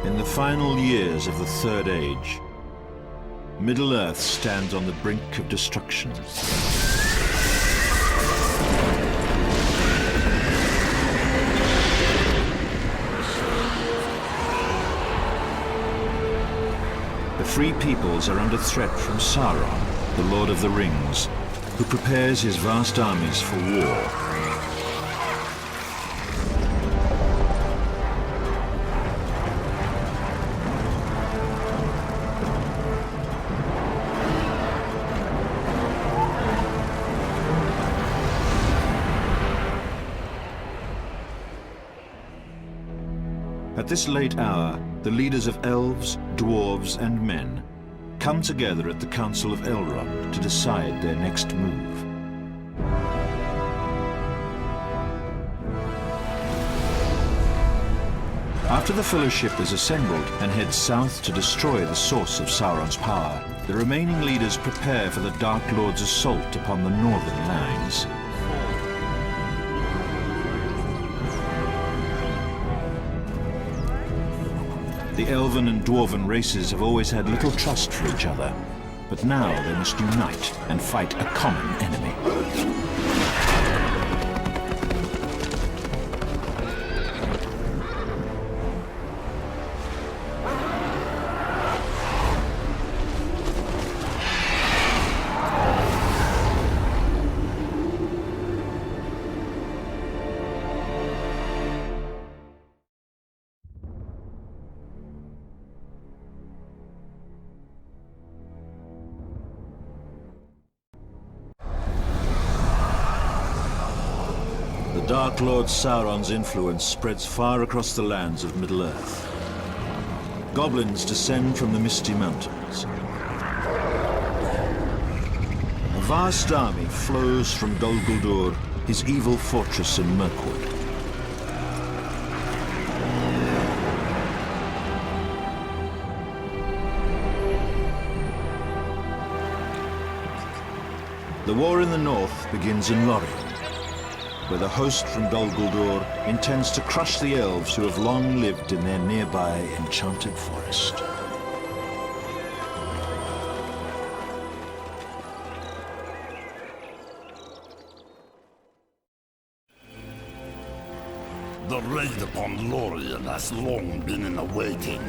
In the final years of the Third Age, Middle-earth stands on the brink of destruction. The Free Peoples are under threat from Sauron, the Lord of the Rings, who prepares his vast armies for war. At this late hour, the leaders of elves, dwarves, and men come together at the Council of Elrond to decide their next move. After the Fellowship is assembled and heads south to destroy the source of Sauron's power, the remaining leaders prepare for the Dark Lord's assault upon the northern lands. The elven and dwarven races have always had little trust for each other, but now they must unite and fight a common enemy. The Dark Lord Sauron's influence spreads far across the lands of Middle-earth. Goblins descend from the Misty Mountains. A vast army flows from Dol Guldur, his evil fortress in Mirkwood. The war in the north begins in Lorien, where the host from Dol Guldur intends to crush the elves who have long lived in their nearby enchanted forest. The raid upon Lorien has long been in the waiting.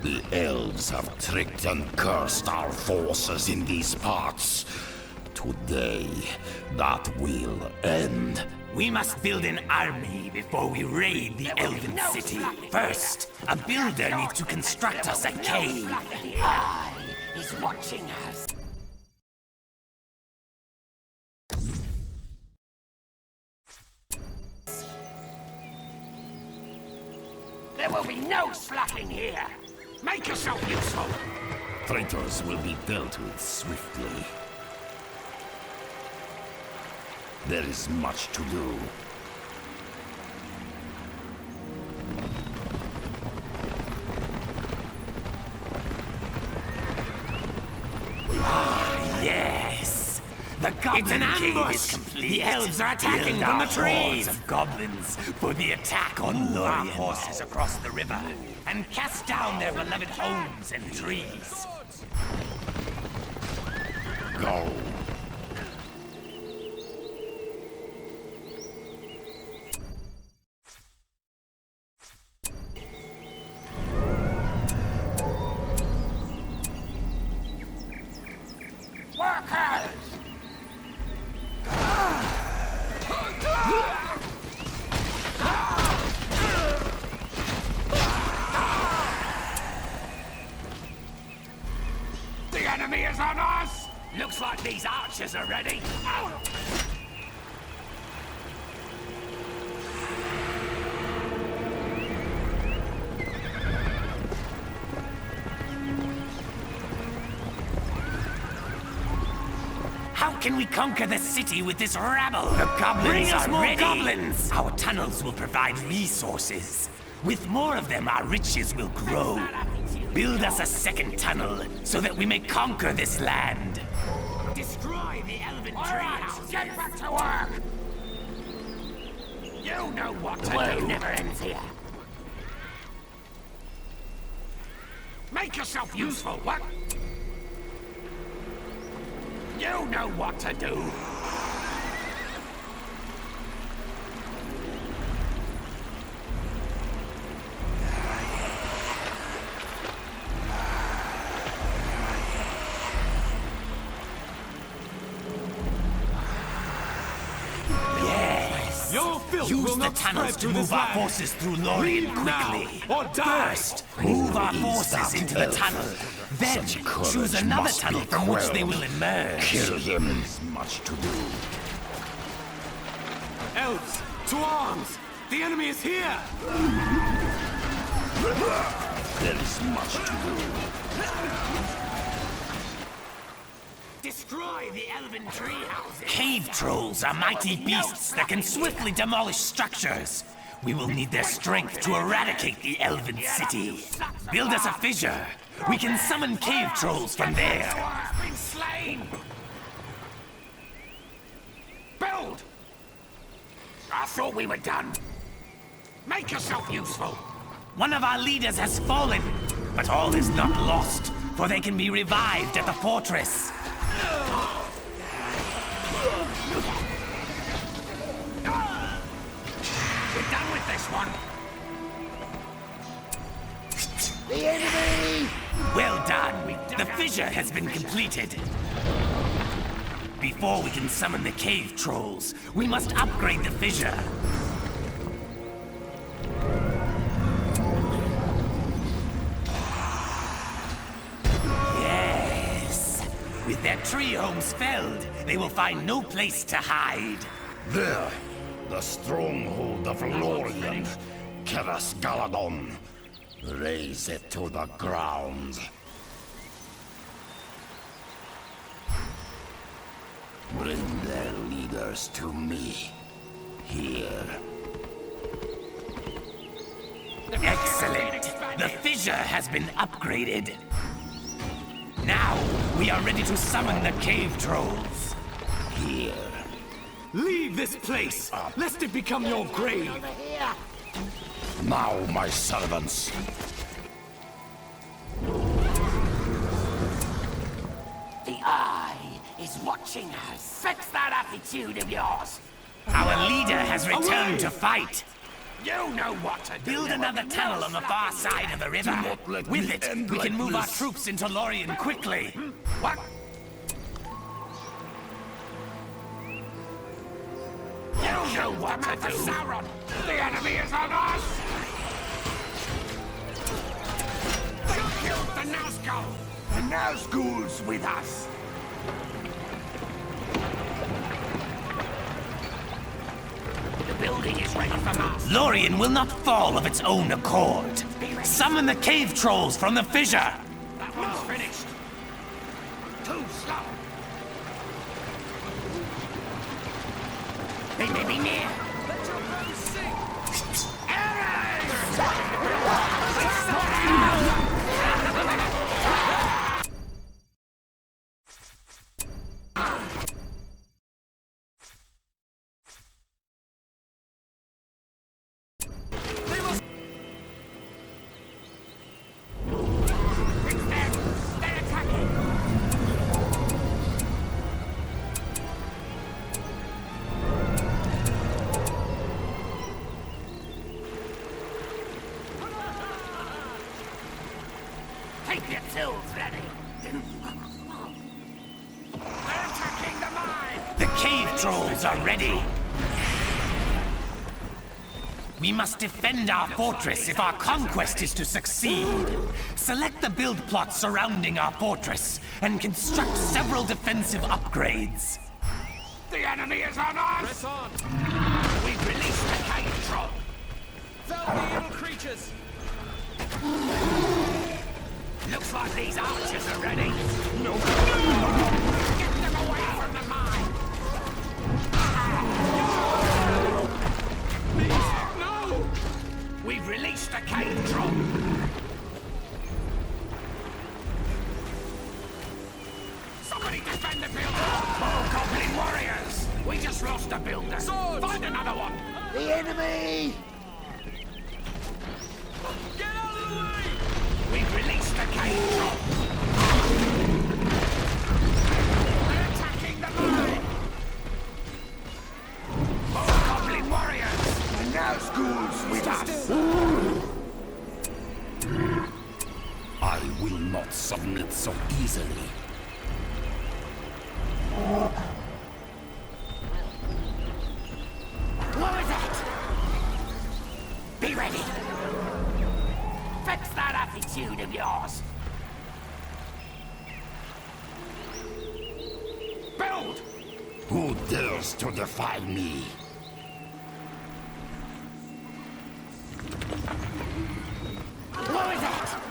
The elves have tricked and cursed our forces in these parts. Today, that will end. We must build an army before we raid the Elven City. First, a builder needs to construct us a cave. Eye is watching us. There will be no slacking here. Make yourself useful. Traitors will be dealt with swiftly. There is much to do. Yes! The Goblin Cave is complete. The elves are attacking from the trees. Of goblins for the attack on Lorien horses across the river and cast down their beloved homes and trees. Go. The enemy is on us! Looks like these archers are ready. How can we conquer the city with this rabble? The goblins Bring us more ready. Goblins! Our tunnels will provide resources. With more of them, our riches will grow. Build us a second tunnel so that we may conquer this land. Destroy the elven treehouse. Get back to work. You know what to do. Never ends here. Make yourself useful. What? You know what to do. Use the tunnels to move our forces through Lorien quickly. First, move our forces into the tunnel. Then, choose another tunnel from which they will emerge. Kill him. There's much to do. Elves, to arms! The enemy is here! There is much to do. Destroy the elven treehouses. Cave trolls are mighty beasts that can swiftly demolish structures. We will need their strength to eradicate the elven city. Build us a fissure. We can summon cave trolls from there. Has been slain. Build. I thought we were done. Make yourself useful. One of our leaders has fallen, but all is not lost, for they can be revived at the fortress. We're done with this one. The enemy! Well done. The fissure has been completed. Before we can summon the cave trolls, we must upgrade the fissure. With their tree homes felled, they will find no place to hide. There, the stronghold of Lorien, Keras Galadon. Raze it to the ground. Bring their leaders to me. Here. Excellent! The fissure has been upgraded. Now, we are ready to summon the cave trolls. Here. Leave this place, lest it become your grave. Now, my servants. The Eye is watching us. Fix that attitude of yours. Our leader has returned to fight. You know what to do. Build another tunnel on the far side of the river. With it, we can move our troops into Lorien quickly. What? You know what to do. Sauron. The enemy is on us. They killed the Nazgul. The Nazgul's with us. The building is ready for us. Lorien will not fall of its own accord. Summon the cave trolls from the fissure. That one's finished. Too slow. They may be near. Let your bow sing. Keep your tools ready. They're attacking the mine. The cave trolls are ready. We must defend our fortress if our conquest is to succeed. Select the build plot surrounding our fortress and construct several defensive upgrades. The enemy is on us! Press on! We've released the cave troll. Fell the evil creatures! Looks like these archers are ready. No! Get them away from the mine! No! We've released the cave troll. Somebody defend the builder! Oh, goblin warriors! We just lost a builder. Swords! Find another one! The enemy! Get out of the way! We've released the cave not submit so easily. What was that? Be ready. Fix that attitude of yours. Build! Who dares to defy me? What was that?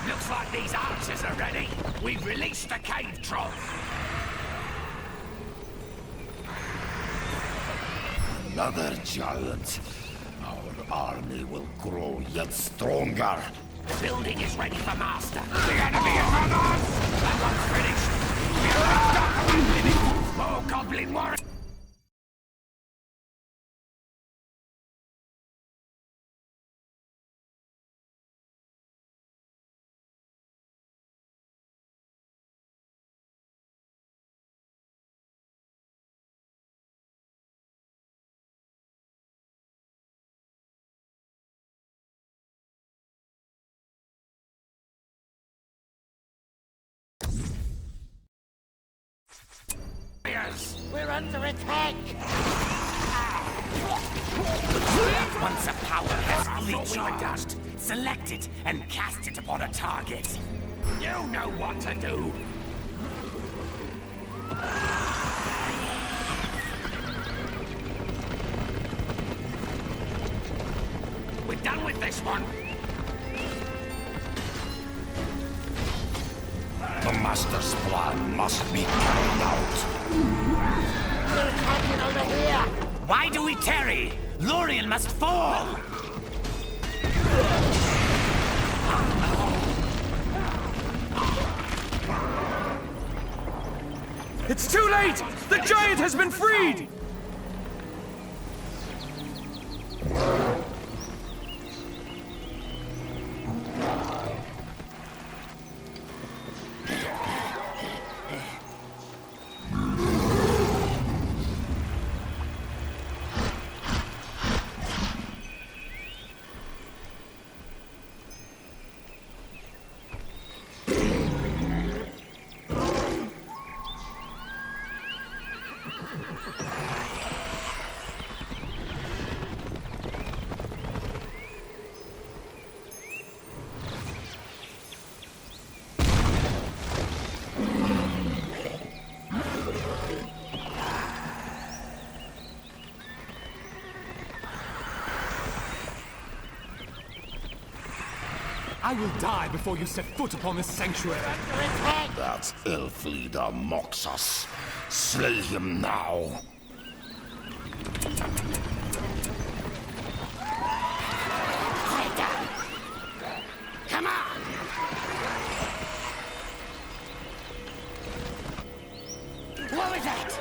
Looks like these archers are ready. We've released the cave troll. Another giant. Our army will grow yet stronger. The building is ready for master. The enemy is on us! That one's finished. We have to stop living. More goblin warriors. We're under attack! Once a power has reached your dust, select it and cast it upon a target. You know what to do. We're done with this one. The Master's plan must be carried out. They're attacking over here! Why do we tarry? Lorien must fall! It's too late! The giant has been freed! I will die before you set foot upon this sanctuary. That elf leader mocks us. Slay him now. Come on! What was that?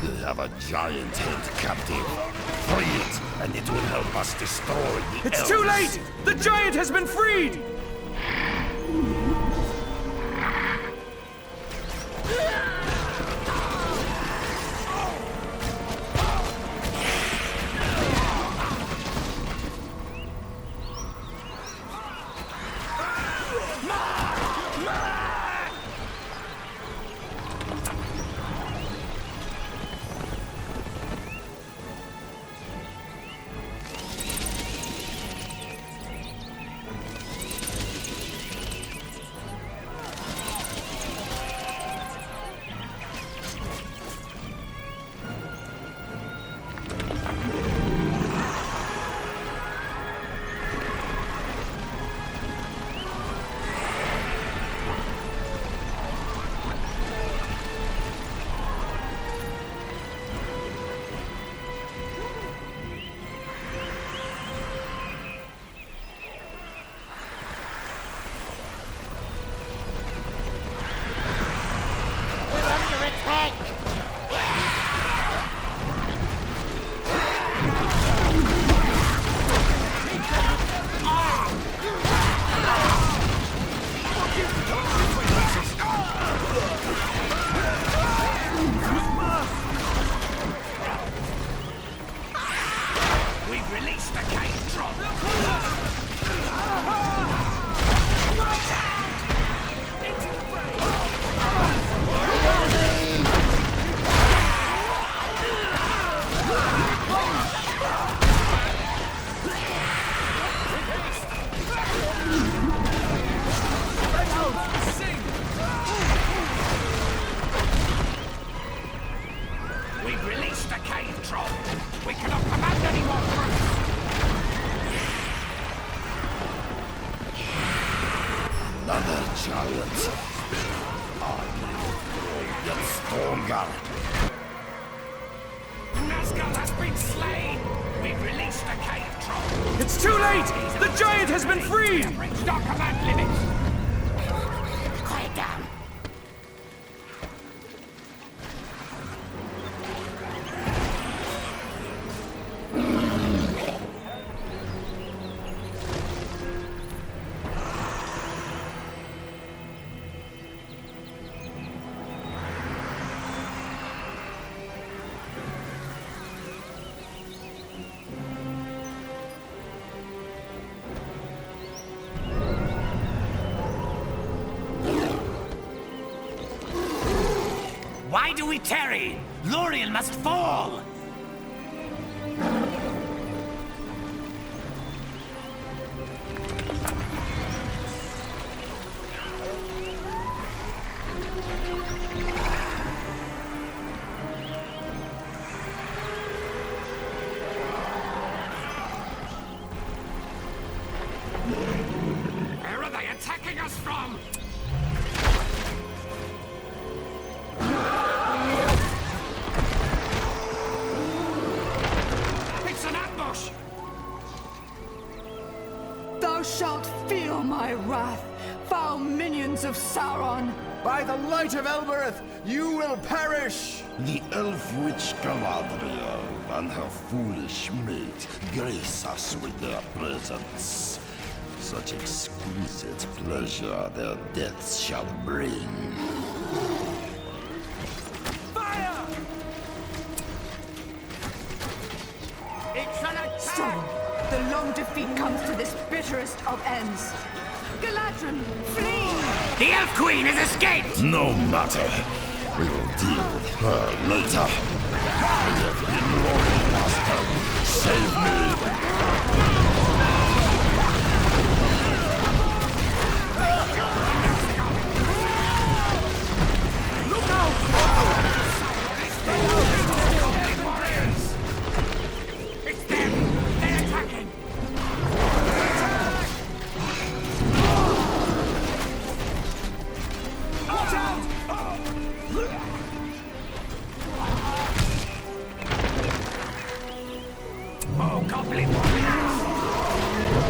We have a giant held captive. Free it, and it will help us destroy the It's elves. too late! The giant has been freed! giant. I will get stronger. Nazgul has been slain! We've released the cave troll! It's too late! The giant has been freed! Reached our command limits! Quiet down! Why do we tarry? Lorien must fall! Where are they attacking us from? It's an ambush! Thou shalt feel my wrath, foul minions of Sauron! By the light of Elbereth, you will perish! The elf witch Galadriel and her foolish mate grace us with their presence. Such exquisite pleasure their deaths shall bring. Fire! It's an attack! So, the long defeat comes to this bitterest of ends. Galadriel, flee! The Elf Queen has escaped! No matter. We will deal with her later. I have been Lord Master. Save me! Look out! Warriors! It's them! They're attacking! Watch out! Oh, Goblin Warriors!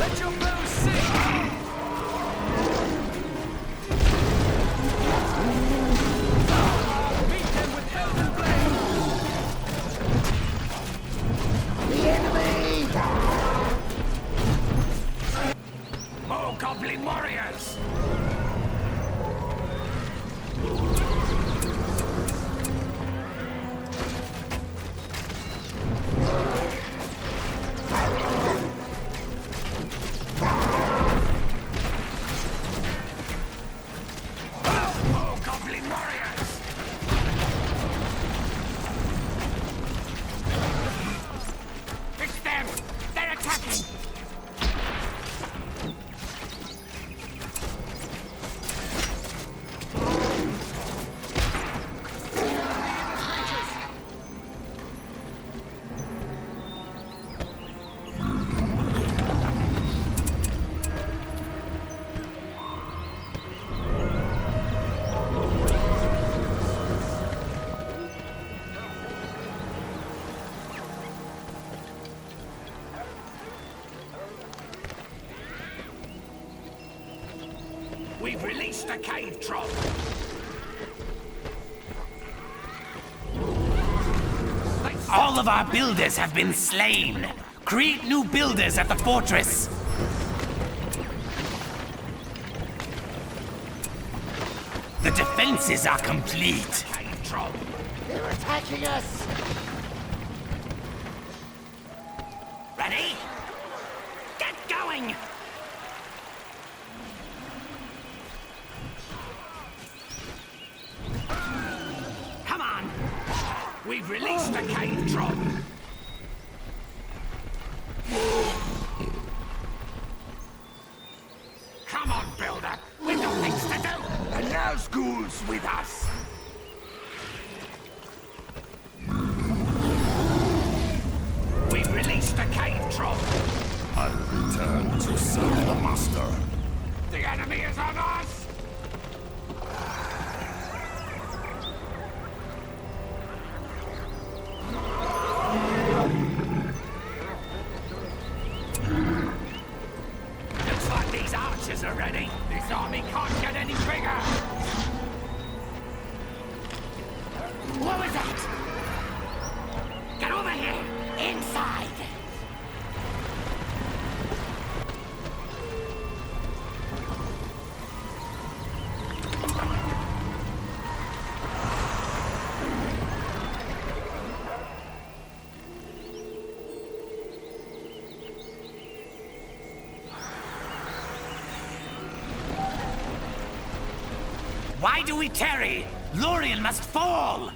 Let your bows sing! Meet them with Elden Blade! Oh, Goblin Warriors! Oh, Goblin Warriors! It's them! They're attacking! We've released the cave troll! All of our builders have been slain! Create new builders at the fortress! The defenses are complete! Cave troll! They're attacking us! Ready? Get going! Come on! We've released the cave troll! Come on, builder! We've got things to do! And now school's with us! We've released the cave troll! I'll return to serve the master. The enemy is on us! archers are ready. This army can't get any bigger. What was that? Get over here! Inside! Why do we tarry? Lorien must fall!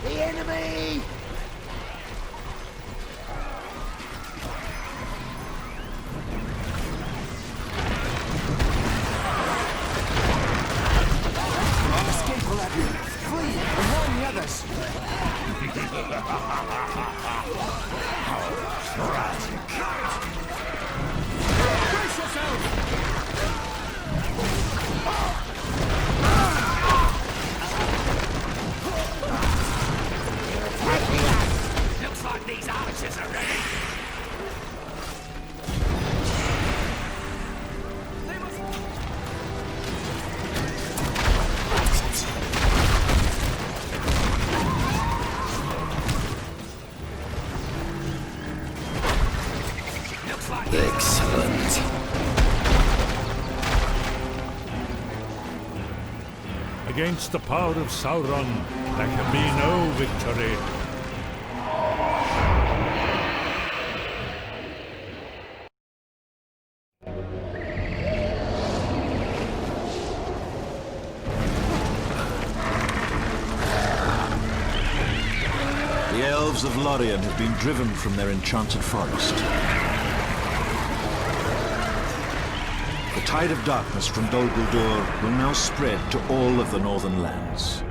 The enemy! Escape, Galadriel! Flee and warn the others! Brace yourself! Looks like these archers are ready. Looks like Excellent. Against the power of Sauron, there can be no victory. The elves of Lorien have been driven from their enchanted forest. The tide of darkness from Dol Guldur will now spread to all of the northern lands.